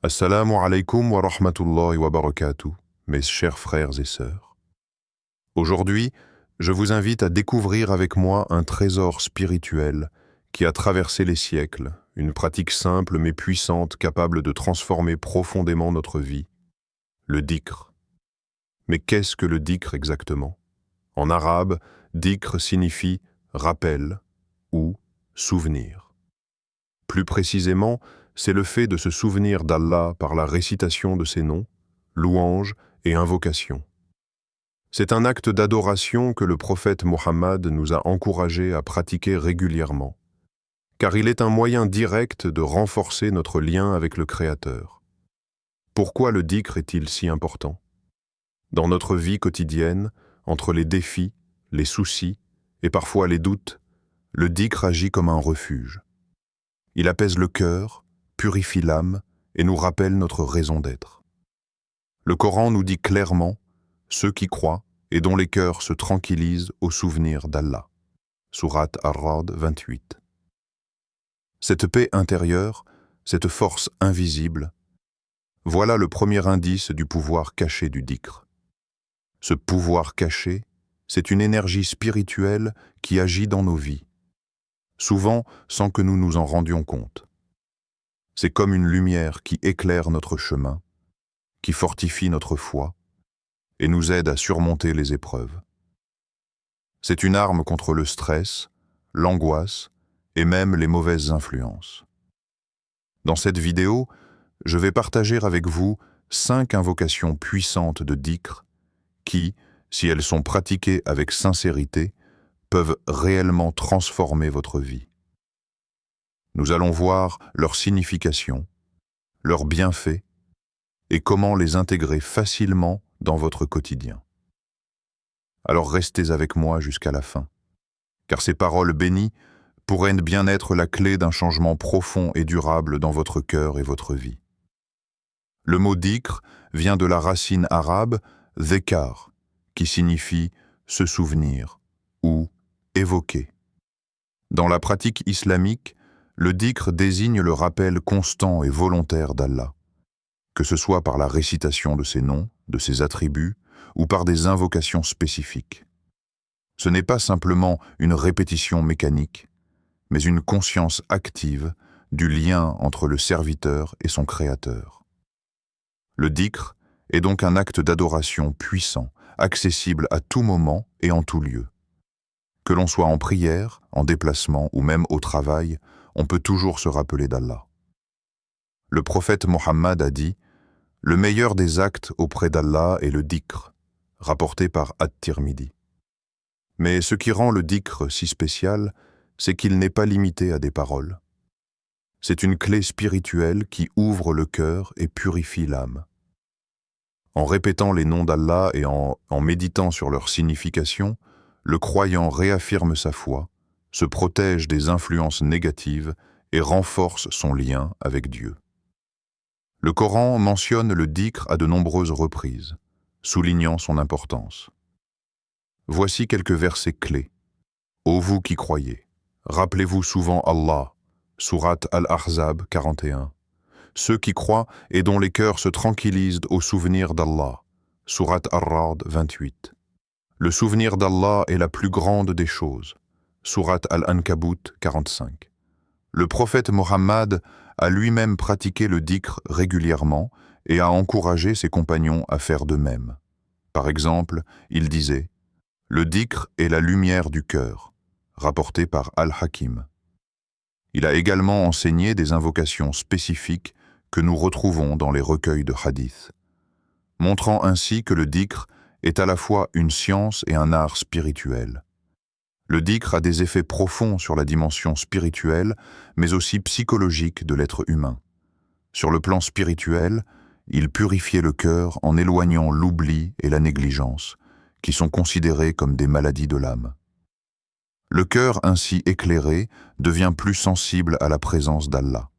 Assalamu alaikum wa rahmatullahi wa barakatuh, mes chers frères et sœurs. Aujourd'hui, je vous invite à découvrir avec moi un trésor spirituel qui a traversé les siècles, une pratique simple mais puissante capable de transformer profondément notre vie, le dhikr. Mais qu'est-ce que le dhikr exactement? En arabe, dhikr signifie rappel ou souvenir. Plus précisément, c'est le fait de se souvenir d'Allah par la récitation de ses noms, louanges et invocations. C'est un acte d'adoration que le prophète Mohammed nous a encouragés à pratiquer régulièrement, car il est un moyen direct de renforcer notre lien avec le Créateur. Pourquoi le dhikr est-il si important? Dans notre vie quotidienne, entre les défis, les soucis et parfois les doutes, le dhikr agit comme un refuge. Il apaise le cœur, purifie l'âme et nous rappelle notre raison d'être. Le Coran nous dit clairement « Ceux qui croient et dont les cœurs se tranquillisent au souvenir d'Allah » Sourate Ar-Ra'd 28. Cette paix intérieure, cette force invisible, voilà le premier indice du pouvoir caché du dhikr. Ce pouvoir caché, c'est une énergie spirituelle qui agit dans nos vies, souvent sans que nous nous en rendions compte. C'est comme une lumière qui éclaire notre chemin, qui fortifie notre foi et nous aide à surmonter les épreuves. C'est une arme contre le stress, l'angoisse et même les mauvaises influences. Dans cette vidéo, je vais partager avec vous 5 invocations puissantes de dhikr qui, si elles sont pratiquées avec sincérité, peuvent réellement transformer votre vie. Nous allons voir leur signification, leurs bienfaits et comment les intégrer facilement dans votre quotidien. Alors restez avec moi jusqu'à la fin, car ces paroles bénies pourraient bien être la clé d'un changement profond et durable dans votre cœur et votre vie. Le mot dhikr vient de la racine arabe dhikr, qui signifie se souvenir ou évoquer. Dans la pratique islamique, le dhikr désigne le rappel constant et volontaire d'Allah, que ce soit par la récitation de ses noms, de ses attributs, ou par des invocations spécifiques. Ce n'est pas simplement une répétition mécanique, mais une conscience active du lien entre le serviteur et son Créateur. Le dhikr est donc un acte d'adoration puissant, accessible à tout moment et en tout lieu. Que l'on soit en prière, en déplacement ou même au travail, on peut toujours se rappeler d'Allah. Le prophète Mohammed a dit « Le meilleur des actes auprès d'Allah est le dhikr », rapporté par At-Tirmidhi. Mais ce qui rend le dhikr si spécial, c'est qu'il n'est pas limité à des paroles. C'est une clé spirituelle qui ouvre le cœur et purifie l'âme. En répétant les noms d'Allah et en méditant sur leur signification, le croyant réaffirme sa foi, se protège des influences négatives et renforce son lien avec Dieu. Le Coran mentionne le dhikr à de nombreuses reprises, soulignant son importance. Voici quelques versets clés. Ô vous qui croyez, rappelez-vous souvent Allah, Sourate Al-Ahzab 41. Ceux qui croient et dont les cœurs se tranquillisent au souvenir d'Allah, Sourate Ar-Ra'd 28. Le souvenir d'Allah est la plus grande des choses, Sourate Al-Ankabut 45. Le prophète Mohammed a lui-même pratiqué le dhikr régulièrement et a encouragé ses compagnons à faire de même. Par exemple, il disait « Le dhikr est la lumière du cœur », rapporté par Al-Hakim. Il a également enseigné des invocations spécifiques que nous retrouvons dans les recueils de hadith, montrant ainsi que le dhikr est à la fois une science et un art spirituel. Le dhikr a des effets profonds sur la dimension spirituelle, mais aussi psychologique de l'être humain. Sur le plan spirituel, il purifiait le cœur en éloignant l'oubli et la négligence, qui sont considérés comme des maladies de l'âme. Le cœur ainsi éclairé devient plus sensible à la présence d'Allah,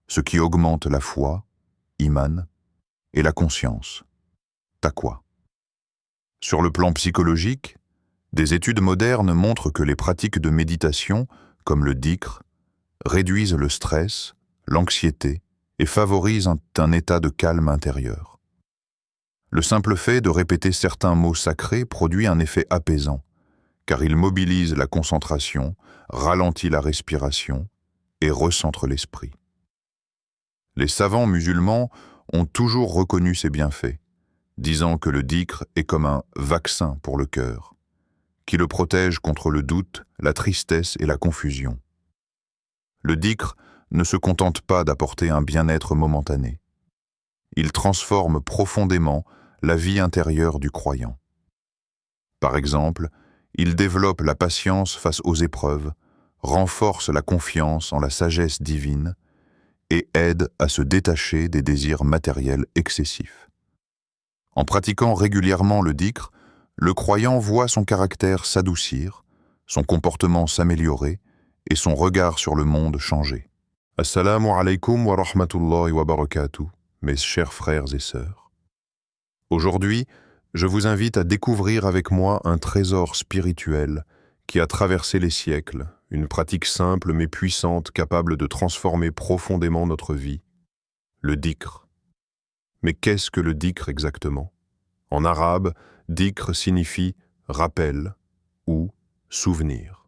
ce qui augmente la foi, iman, et la conscience, taqwa. Sur le plan psychologique, des études modernes montrent que les pratiques de méditation, comme le dhikr, réduisent le stress, l'anxiété et favorise un état de calme intérieur. Le simple fait de répéter certains mots sacrés produit un effet apaisant, car il mobilise la concentration, ralentit la respiration et recentre l'esprit. Les savants musulmans ont toujours reconnu ces bienfaits, disant que le dhikr est comme un vaccin pour le cœur, qui le protège contre le doute, la tristesse et la confusion. Le dhikr ne se contente pas d'apporter un bien-être momentané. Il transforme profondément la vie intérieure du croyant. Par exemple, il développe la patience face aux épreuves, renforce la confiance en la sagesse divine et aide à se détacher des désirs matériels excessifs. En pratiquant régulièrement le dhikr, le croyant voit son caractère s'adoucir, son comportement s'améliorer et son regard sur le monde changer. Assalamu alaikum wa rahmatullahi wa barakatuh, mes chers frères et sœurs. Aujourd'hui, je vous invite à découvrir avec moi un trésor spirituel qui a traversé les siècles, une pratique simple mais puissante capable de transformer profondément notre vie, le dhikr. Mais qu'est-ce que le dhikr exactement? En arabe, dhikr signifie rappel ou souvenir.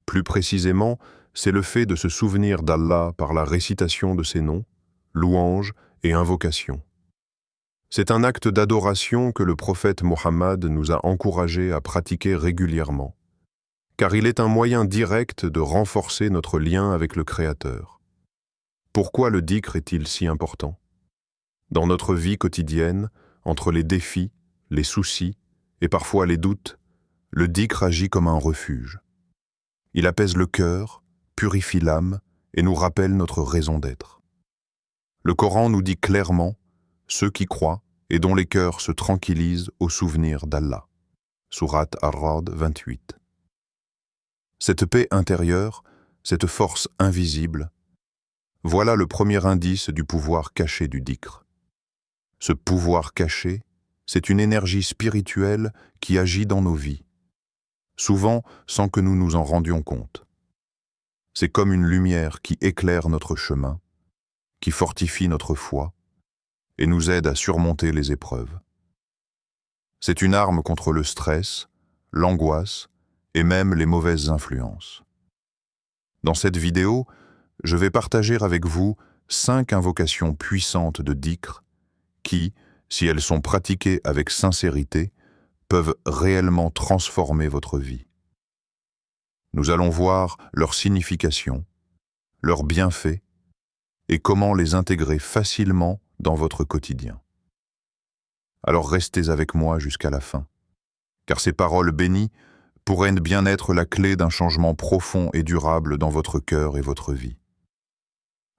Plus précisément, c'est le fait de se souvenir d'Allah par la récitation de ses noms, louanges et invocations. C'est un acte d'adoration que le prophète Mohammed nous a encouragés à pratiquer régulièrement, car il est un moyen direct de renforcer notre lien avec le Créateur. Pourquoi le dhikr est-il si important? Dans notre vie quotidienne, entre les défis, les soucis et parfois les doutes, le dhikr agit comme un refuge. Il apaise le cœur, purifie l'âme et nous rappelle notre raison d'être. Le Coran nous dit clairement « Ceux qui croient et dont les cœurs se tranquillisent au souvenir d'Allah » Sourate Ar-Ra'd 28. Cette paix intérieure, cette force invisible, voilà le premier indice du pouvoir caché du dhikr. Ce pouvoir caché, c'est une énergie spirituelle qui agit dans nos vies, souvent sans que nous nous en rendions compte. C'est comme une lumière qui éclaire notre chemin, qui fortifie notre foi et nous aide à surmonter les épreuves. C'est une arme contre le stress, l'angoisse et même les mauvaises influences. Dans cette vidéo, je vais partager avec vous 5 invocations puissantes de dhikr qui, si elles sont pratiquées avec sincérité, peuvent réellement transformer votre vie. Nous allons voir leur signification, leurs bienfaits et comment les intégrer facilement dans votre quotidien. Alors restez avec moi jusqu'à la fin, car ces paroles bénies pourraient bien être la clé d'un changement profond et durable dans votre cœur et votre vie.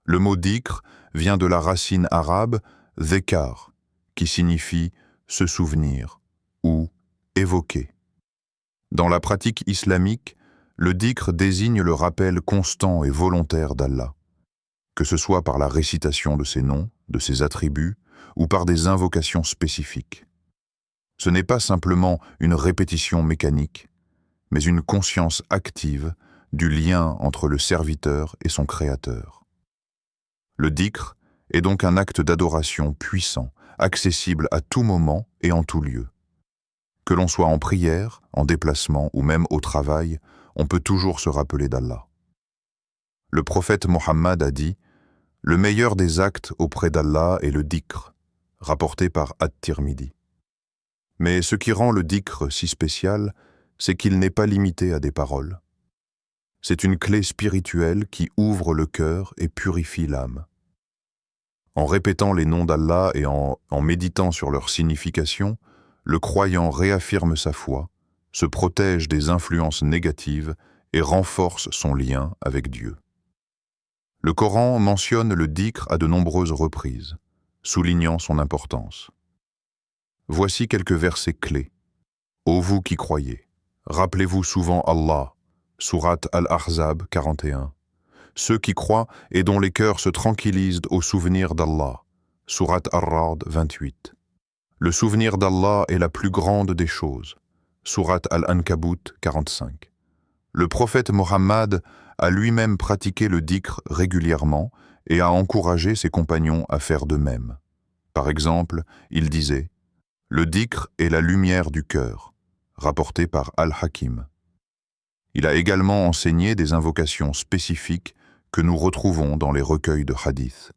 Le mot dhikr vient de la racine arabe dhikr, qui signifie se souvenir ou évoquer. Dans la pratique islamique, le dhikr désigne le rappel constant et volontaire d'Allah, que ce soit par la récitation de ses noms, de ses attributs, ou par des invocations spécifiques. Ce n'est pas simplement une répétition mécanique, mais une conscience active du lien entre le serviteur et son Créateur. Le dhikr est donc un acte d'adoration puissant, accessible à tout moment et en tout lieu. Que l'on soit en prière, en déplacement ou même au travail, on peut toujours se rappeler d'Allah. Le prophète Mohammed a dit « Le meilleur des actes auprès d'Allah est le dhikr », rapporté par At-Tirmidhi. Mais ce qui rend le dhikr si spécial, c'est qu'il n'est pas limité à des paroles. C'est une clé spirituelle qui ouvre le cœur et purifie l'âme. En répétant les noms d'Allah et en méditant sur leur signification, le croyant réaffirme sa foi, se protège des influences négatives et renforce son lien avec Dieu. Le Coran mentionne le dhikr à de nombreuses reprises, soulignant son importance. Voici quelques versets clés. Ô vous qui croyez, rappelez-vous souvent Allah, Sourate Al-Ahzab 41. Ceux qui croient et dont les cœurs se tranquillisent au souvenir d'Allah, Sourate Ar-Ra'd 28. Le souvenir d'Allah est la plus grande des choses, Sourate Al-Ankabut 45. Le prophète Mohammed a lui-même pratiqué le dhikr régulièrement et a encouragé ses compagnons à faire de même. Par exemple, il disait « Le dhikr est la lumière du cœur », rapporté par Al-Hakim. Il a également enseigné des invocations spécifiques que nous retrouvons dans les recueils de hadith,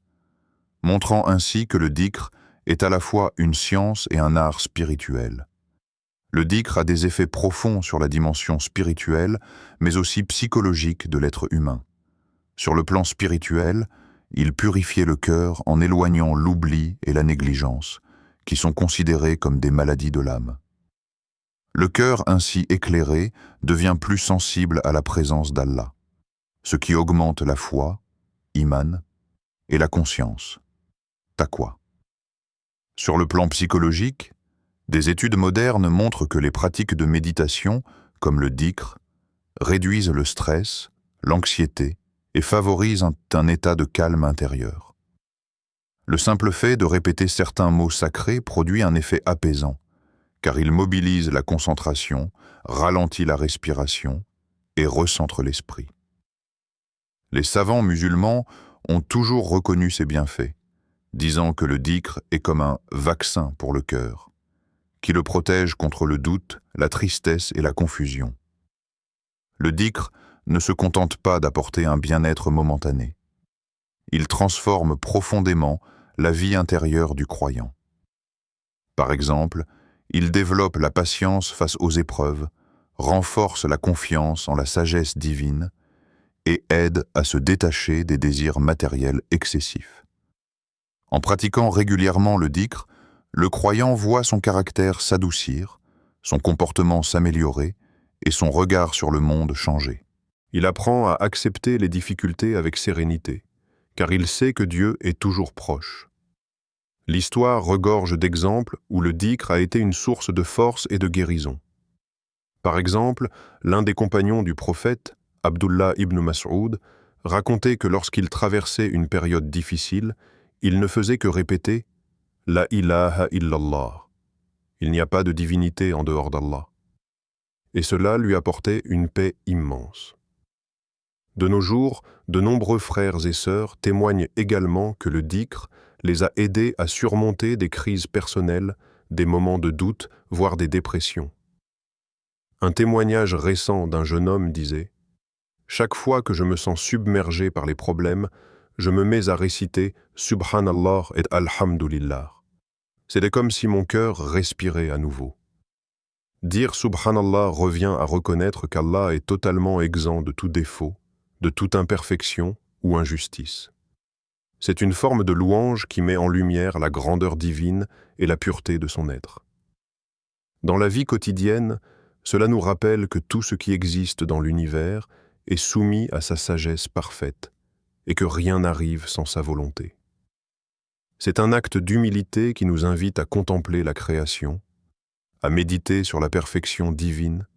montrant ainsi que le dhikr est à la fois une science et un art spirituel. Le dhikr a des effets profonds sur la dimension spirituelle, mais aussi psychologique de l'être humain. Sur le plan spirituel, il purifiait le cœur en éloignant l'oubli et la négligence, qui sont considérés comme des maladies de l'âme. Le cœur ainsi éclairé devient plus sensible à la présence d'Allah, ce qui augmente la foi, iman, et la conscience, taqwa. Sur le plan psychologique, des études modernes montrent que les pratiques de méditation, comme le dhikr, réduisent le stress, l'anxiété et favorisent un état de calme intérieur. Le simple fait de répéter certains mots sacrés produit un effet apaisant, car il mobilise la concentration, ralentit la respiration et recentre l'esprit. Les savants musulmans ont toujours reconnu ces bienfaits, disant que le dhikr est comme un vaccin pour le cœur, qui le protège contre le doute, la tristesse et la confusion. Le dhikr ne se contente pas d'apporter un bien-être momentané. Il transforme profondément la vie intérieure du croyant. Par exemple, il développe la patience face aux épreuves, renforce la confiance en la sagesse divine et aide à se détacher des désirs matériels excessifs. En pratiquant régulièrement le dhikr, le croyant voit son caractère s'adoucir, son comportement s'améliorer et son regard sur le monde changer. Il apprend à accepter les difficultés avec sérénité, car il sait que Dieu est toujours proche. L'histoire regorge d'exemples où le dhikr a été une source de force et de guérison. Par exemple, l'un des compagnons du prophète, Abdullah ibn Mas'ud, racontait que lorsqu'il traversait une période difficile, il ne faisait que répéter « La ilaha illallah ». Il n'y a pas de divinité en dehors d'Allah. Et cela lui apportait une paix immense. De nos jours, de nombreux frères et sœurs témoignent également que le dhikr les a aidés à surmonter des crises personnelles, des moments de doute, voire des dépressions. Un témoignage récent d'un jeune homme disait « Chaque fois que je me sens submergé par les problèmes, je me mets à réciter « Subhanallah et Alhamdulillah ». C'était comme si mon cœur respirait à nouveau. Dire « Subhanallah » revient à reconnaître qu'Allah est totalement exempt de tout défaut, de toute imperfection ou injustice. C'est une forme de louange qui met en lumière la grandeur divine et la pureté de son être. Dans la vie quotidienne, cela nous rappelle que tout ce qui existe dans l'univers est soumis à sa sagesse parfaite et que rien n'arrive sans sa volonté. C'est un acte d'humilité qui nous invite à contempler la création, à méditer sur la perfection divine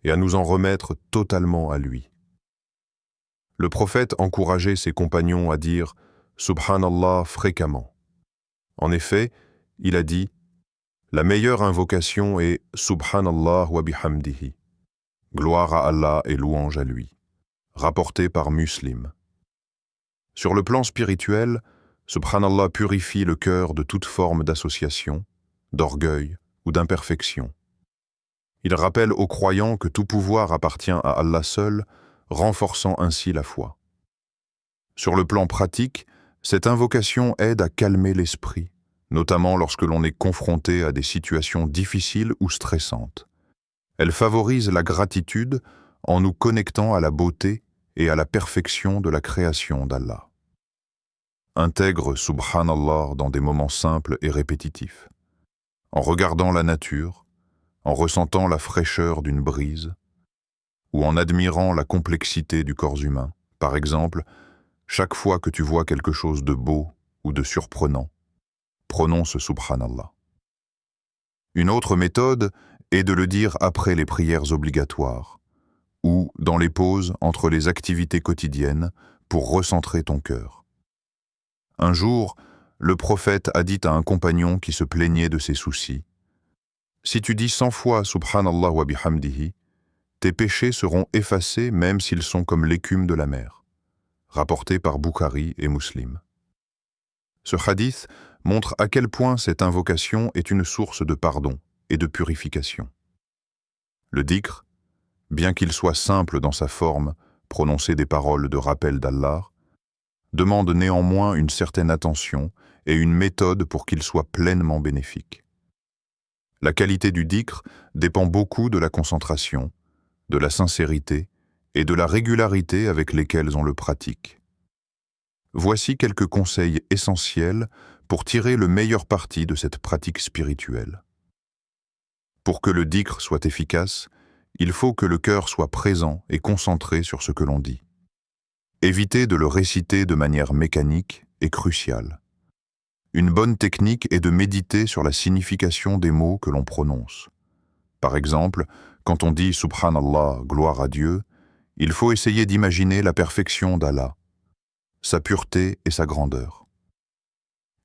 et à nous en remettre totalement à lui. Le prophète encourageait ses compagnons à dire « Subhanallah » fréquemment. En effet, il a dit « La meilleure invocation est « Subhanallah wa bihamdihi » gloire à Allah et louange à lui, rapporté par Muslim. Sur le plan spirituel, Subhanallah purifie le cœur de toute forme d'association, d'orgueil ou d'imperfection. Il rappelle aux croyants que tout pouvoir appartient à Allah seul, renforçant ainsi la foi. Sur le plan pratique, cette invocation aide à calmer l'esprit, notamment lorsque l'on est confronté à des situations difficiles ou stressantes. Elle favorise la gratitude en nous connectant à la beauté et à la perfection de la création d'Allah. Intègre Subhanallah dans des moments simples et répétitifs, en regardant la nature, en ressentant la fraîcheur d'une brise, ou en admirant la complexité du corps humain. Par exemple, chaque fois que tu vois quelque chose de beau ou de surprenant, prononce Subhanallah. Une autre méthode est de le dire après les prières obligatoires, ou dans les pauses entre les activités quotidiennes pour recentrer ton cœur. Un jour, le prophète a dit à un compagnon qui se plaignait de ses soucis, « Si tu dis 100 fois Subhanallah wa bihamdihi, tes péchés seront effacés même s'ils sont comme l'écume de la mer. » rapporté par Bukhari et Muslim. Ce hadith montre à quel point cette invocation est une source de pardon et de purification. Le dhikr, bien qu'il soit simple dans sa forme, prononcer des paroles de rappel d'Allah, demande néanmoins une certaine attention et une méthode pour qu'il soit pleinement bénéfique. La qualité du dhikr dépend beaucoup de la concentration, de la sincérité et de la régularité avec lesquelles on le pratique. Voici quelques conseils essentiels pour tirer le meilleur parti de cette pratique spirituelle. Pour que le dhikr soit efficace, il faut que le cœur soit présent et concentré sur ce que l'on dit. Éviter de le réciter de manière mécanique est crucial. Une bonne technique est de méditer sur la signification des mots que l'on prononce. Par exemple, quand on dit « Subhanallah, gloire à Dieu », il faut essayer d'imaginer la perfection d'Allah, sa pureté et sa grandeur.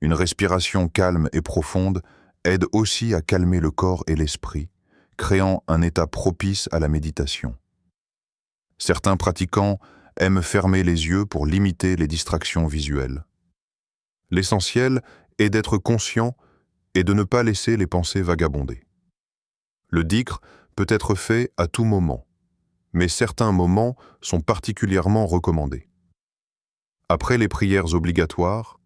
Une respiration calme et profonde aide aussi à calmer le corps et l'esprit, créant un état propice à la méditation. Certains pratiquants aiment fermer les yeux pour limiter les distractions visuelles. L'essentiel est d'être conscient et de ne pas laisser les pensées vagabonder. Le dhikr peut être fait à tout moment, mais certains moments sont particulièrement recommandés. Après les prières obligatoires,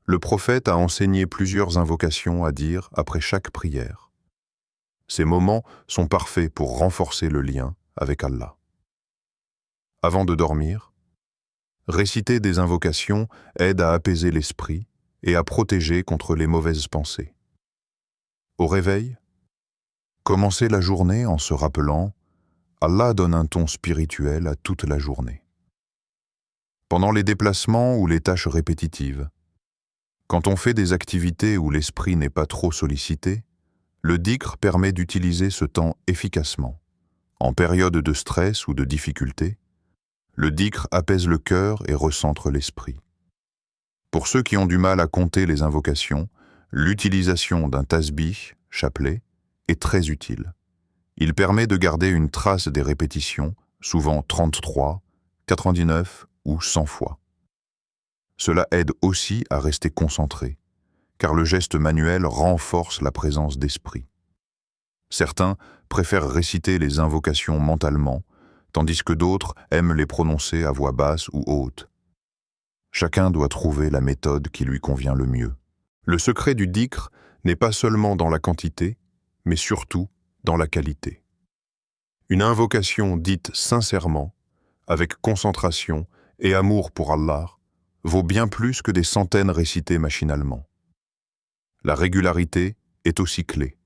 le prophète a enseigné plusieurs invocations à dire après chaque prière. Ces moments sont parfaits pour renforcer le lien avec Allah. Avant de dormir, réciter des invocations aide à apaiser l'esprit et à protéger contre les mauvaises pensées. Au réveil, commencez la journée en se rappelant « Allah donne un ton spirituel à toute la journée ». Pendant les déplacements ou les tâches répétitives, quand on fait des activités où l'esprit n'est pas trop sollicité, le dhikr permet d'utiliser ce temps efficacement. En période de stress ou de difficulté, le dhikr apaise le cœur et recentre l'esprit. Pour ceux qui ont du mal à compter les invocations, l'utilisation d'un tasbih, chapelet, est très utile. Il permet de garder une trace des répétitions, souvent 33, 99 ou 100 fois. Cela aide aussi à rester concentré, car le geste manuel renforce la présence d'esprit. Certains préfèrent réciter les invocations mentalement, tandis que d'autres aiment les prononcer à voix basse ou haute. Chacun doit trouver la méthode qui lui convient le mieux. Le secret du dhikr n'est pas seulement dans la quantité, mais surtout dans la qualité. Une invocation dite sincèrement, avec concentration et amour pour Allah, vaut bien plus que des centaines récitées machinalement. La régularité est aussi clé.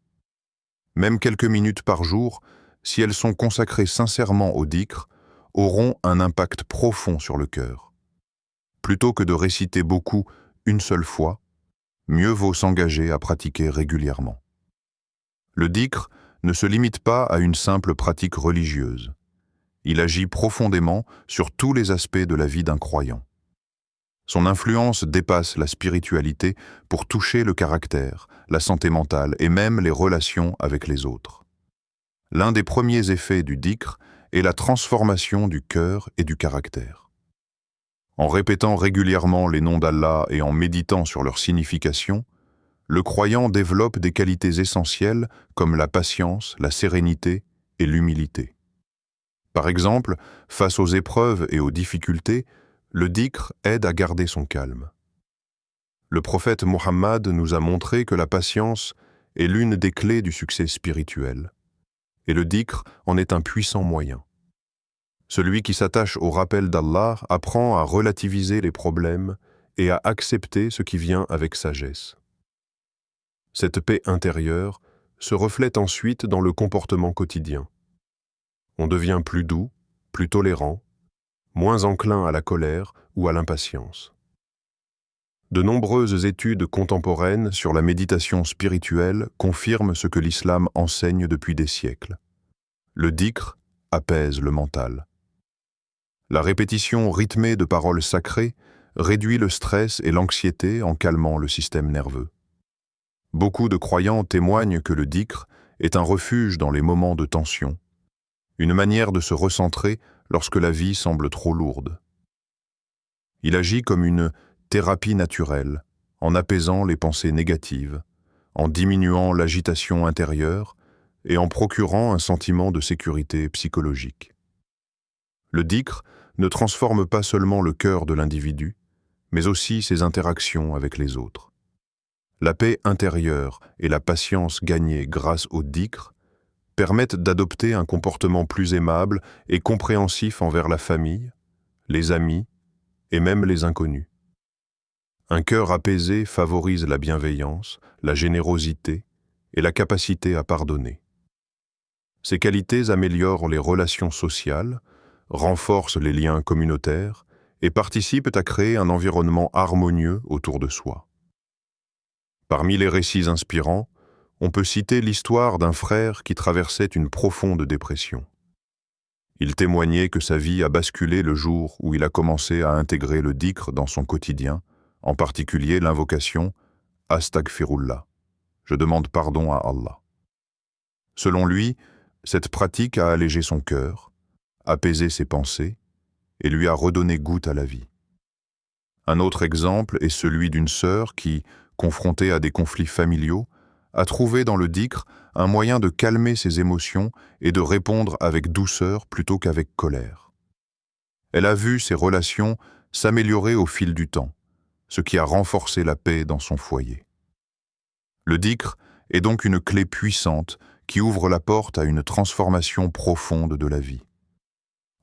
Même quelques minutes par jour, si elles sont consacrées sincèrement au dhikr, auront un impact profond sur le cœur. Plutôt que de réciter beaucoup une seule fois, mieux vaut s'engager à pratiquer régulièrement. Le dhikr ne se limite pas à une simple pratique religieuse. Il agit profondément sur tous les aspects de la vie d'un croyant. Son influence dépasse la spiritualité pour toucher le caractère, la santé mentale et même les relations avec les autres. L'un des premiers effets du dhikr est la transformation du cœur et du caractère. En répétant régulièrement les noms d'Allah et en méditant sur leur signification, le croyant développe des qualités essentielles comme la patience, la sérénité et l'humilité. Par exemple, face aux épreuves et aux difficultés, le dhikr aide à garder son calme. Le prophète Mohammed nous a montré que la patience est l'une des clés du succès spirituel, et le dhikr en est un puissant moyen. Celui qui s'attache au rappel d'Allah apprend à relativiser les problèmes et à accepter ce qui vient avec sagesse. Cette paix intérieure se reflète ensuite dans le comportement quotidien. On devient plus doux, plus tolérant, moins enclin à la colère ou à l'impatience. De nombreuses études contemporaines sur la méditation spirituelle confirment ce que l'islam enseigne depuis des siècles. Le dhikr apaise le mental. La répétition rythmée de paroles sacrées réduit le stress et l'anxiété en calmant le système nerveux. Beaucoup de croyants témoignent que le dhikr est un refuge dans les moments de tension, une manière de se recentrer lorsque la vie semble trop lourde. Il agit comme une thérapie naturelle, en apaisant les pensées négatives, en diminuant l'agitation intérieure et en procurant un sentiment de sécurité psychologique. Le dhikr ne transforme pas seulement le cœur de l'individu, mais aussi ses interactions avec les autres. La paix intérieure et la patience gagnée grâce au dhikr permettent d'adopter un comportement plus aimable et compréhensif envers la famille, les amis et même les inconnus. Un cœur apaisé favorise la bienveillance, la générosité et la capacité à pardonner. Ces qualités améliorent les relations sociales, renforcent les liens communautaires et participent à créer un environnement harmonieux autour de soi. Parmi les récits inspirants, on peut citer l'histoire d'un frère qui traversait une profonde dépression. Il témoignait que sa vie a basculé le jour où il a commencé à intégrer le dhikr dans son quotidien, en particulier l'invocation « Astaghfirullah », je demande pardon à Allah. Selon lui, cette pratique a allégé son cœur, apaisé ses pensées et lui a redonné goût à la vie. Un autre exemple est celui d'une sœur qui, confrontée à des conflits familiaux, a trouvé dans le dhikr un moyen de calmer ses émotions et de répondre avec douceur plutôt qu'avec colère. Elle a vu ses relations s'améliorer au fil du temps, ce qui a renforcé la paix dans son foyer. Le dhikr est donc une clé puissante qui ouvre la porte à une transformation profonde de la vie.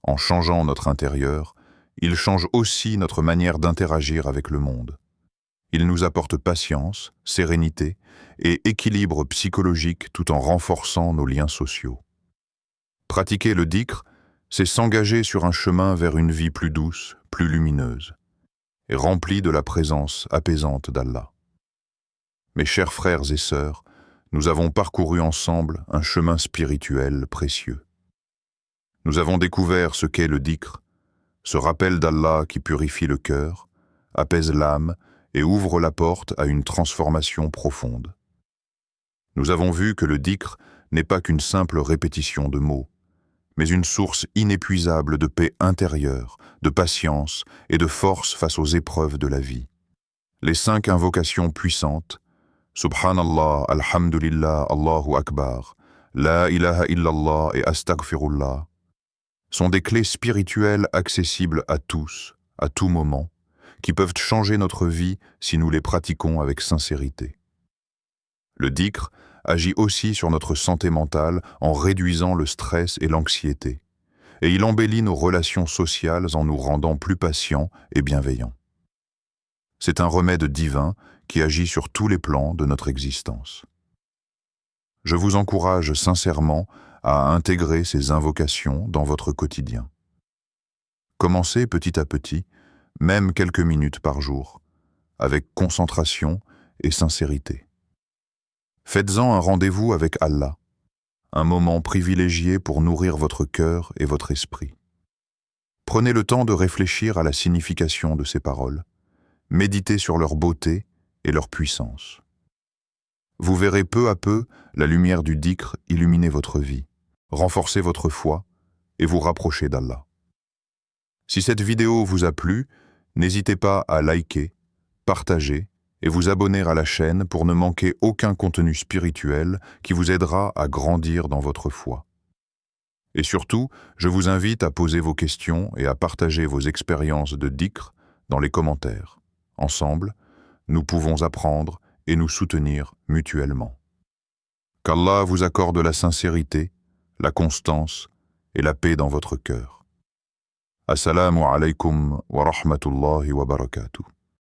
En changeant notre intérieur, il change aussi notre manière d'interagir avec le monde. Il nous apporte patience, sérénité et équilibre psychologique tout en renforçant nos liens sociaux. Pratiquer le dhikr, c'est s'engager sur un chemin vers une vie plus douce, plus lumineuse et remplie de la présence apaisante d'Allah. Mes chers frères et sœurs, nous avons parcouru ensemble un chemin spirituel précieux. Nous avons découvert ce qu'est le dhikr, ce rappel d'Allah qui purifie le cœur, apaise l'âme et ouvre la porte à une transformation profonde. Nous avons vu que le dhikr n'est pas qu'une simple répétition de mots, mais une source inépuisable de paix intérieure, de patience et de force face aux épreuves de la vie. Les 5 invocations puissantes, Subhanallah, Alhamdulillah, Allahu Akbar, La ilaha illallah et Astaghfirullah, sont des clés spirituelles accessibles à tous, à tout moment, qui peuvent changer notre vie si nous les pratiquons avec sincérité. Le dhikr agit aussi sur notre santé mentale en réduisant le stress et l'anxiété, et il embellit nos relations sociales en nous rendant plus patients et bienveillants. C'est un remède divin qui agit sur tous les plans de notre existence. Je vous encourage sincèrement à intégrer ces invocations dans votre quotidien. Commencez petit à petit, même quelques minutes par jour, avec concentration et sincérité. Faites-en un rendez-vous avec Allah, un moment privilégié pour nourrir votre cœur et votre esprit. Prenez le temps de réfléchir à la signification de ces paroles, méditez sur leur beauté et leur puissance. Vous verrez peu à peu la lumière du dhikr illuminer votre vie, renforcer votre foi et vous rapprocher d'Allah. Si cette vidéo vous a plu, n'hésitez pas à liker, partager et vous abonner à la chaîne pour ne manquer aucun contenu spirituel qui vous aidera à grandir dans votre foi. Et surtout, je vous invite à poser vos questions et à partager vos expériences de dhikr dans les commentaires. Ensemble, nous pouvons apprendre et nous soutenir mutuellement. Qu'Allah vous accorde la sincérité, la constance et la paix dans votre cœur. Assalamu alaikum wa rahmatullahi wa barakatuh.